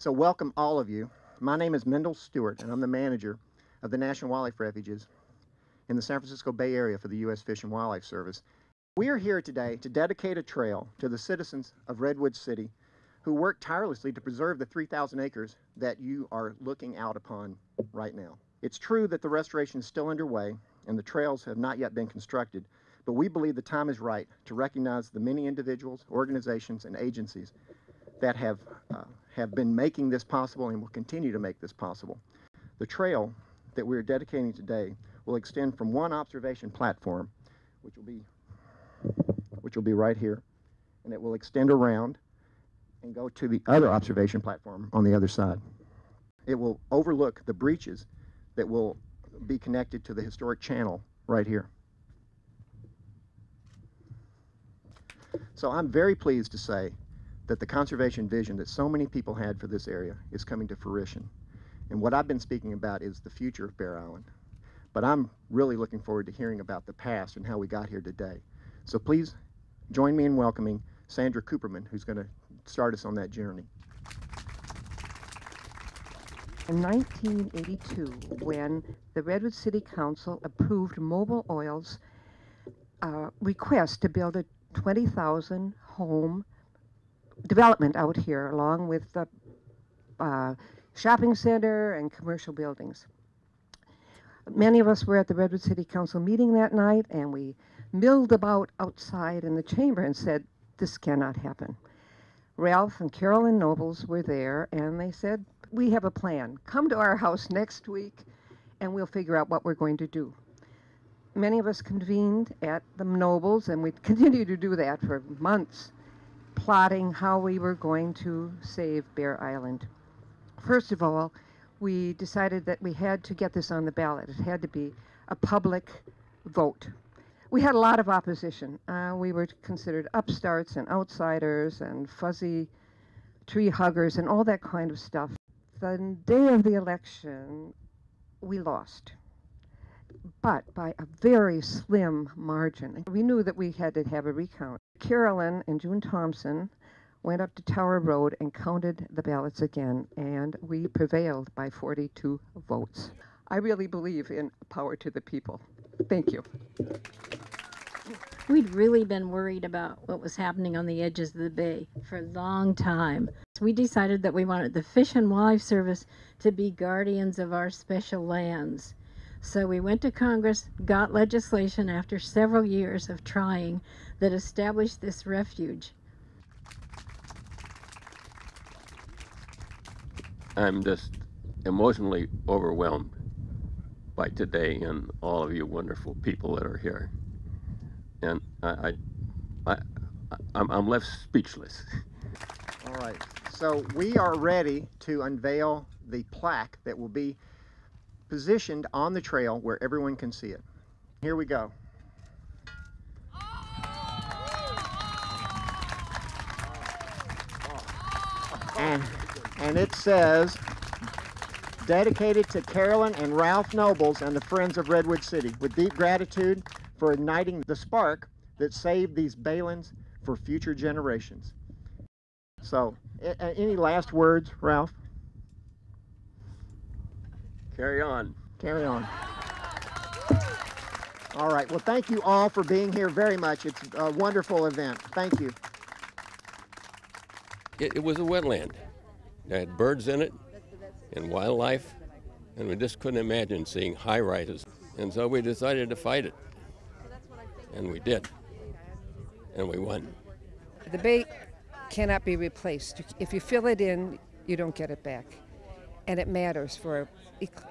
So welcome all of you. My name is Mendel Stewart, and I'm the manager of the National Wildlife Refuges in the San Francisco Bay Area for the U.S. Fish and Wildlife Service. We are here today to dedicate a trail to the citizens of Redwood City who work tirelessly to preserve the 3,000 acres that you are looking out upon right now. It's true that the restoration is still underway and the trails have not yet been constructed, but we believe the time is right to recognize the many individuals, organizations, and agencies that have been making this possible and will continue to make this possible. The trail that we're dedicating today will extend from one observation platform, which will be right here, and it will extend around and go to the other observation platform on the other side. It will overlook the breaches that will be connected to the historic channel right here. So I'm very pleased to say that the conservation vision that so many people had for this area is coming to fruition. And what I've been speaking about is the future of Bair Island. But I'm really looking forward to hearing about the past and how we got here today. So please join me in welcoming Sandra Cooperman, who's going to start us on that journey. In 1982, when the Redwood City Council approved Mobil Oil's request to build a 20,000 home development out here, along with the shopping center and commercial buildings. Many of us were at the Redwood City Council meeting that night, and we milled about outside in the chamber and said, this cannot happen. Ralph and Carolyn Nobles were there, and they said, we have a plan. Come to our house next week, and we'll figure out what we're going to do. Many of us convened at the Nobles, and we continued to do that for months, plotting how we were going to save Bair Island. First of all, we decided that we had to get this on the ballot. It had to be a public vote. We had a lot of opposition. We were considered upstarts and outsiders and fuzzy tree huggers and all that kind of stuff. The day of the election, we lost, but by a very slim margin. We knew that we had to have a recount. Carolyn and June Thompson went up to Tower Road and counted the ballots again, and we prevailed by 42 votes. I really believe in power to the people. Thank you. We'd really been worried about what was happening on the edges of the bay for a long time. So we decided that we wanted the Fish and Wildlife Service to be guardians of our special lands. So we went to Congress, got legislation after several years of trying that established this refuge. I'm just emotionally overwhelmed by today and all of you wonderful people that are here. And I'm left speechless. All right, so we are ready to unveil the plaque that will be positioned on the trail where everyone can see it. Here we go. And it says, dedicated to Carolyn and Ralph Nobles and the Friends of Redwood City, with deep gratitude for igniting the spark that saved these baylands for future generations. So, any last words, Ralph? Carry on. Carry on. All right, well, thank you all for being here very much. It's a wonderful event. Thank you. It was a wetland. It had birds in it and wildlife, and we just couldn't imagine seeing high rises. And so we decided to fight it. And we did. And we won. The bay cannot be replaced. If you fill it in, you don't get it back. And it matters for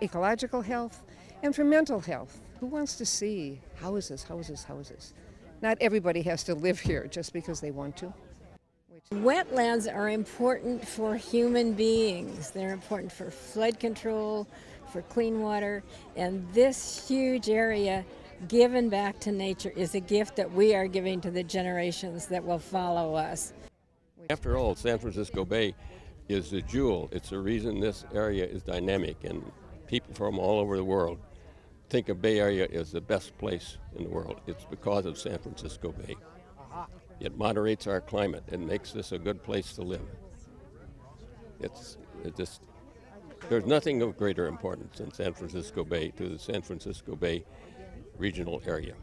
ecological health and for mental health. Who wants to see houses, houses, houses? Not everybody has to live here just because they want to. Wetlands are important for human beings. They're important for flood control, for clean water, and this huge area given back to nature is a gift that we are giving to the generations that will follow us. After all, San Francisco Bay is the jewel. It's the reason this area is dynamic, and people from all over the world think of Bay Area as the best place in the world. It's because of San Francisco Bay. It moderates our climate and makes this a good place to live. It's There's nothing of greater importance than San Francisco Bay to the San Francisco Bay regional area.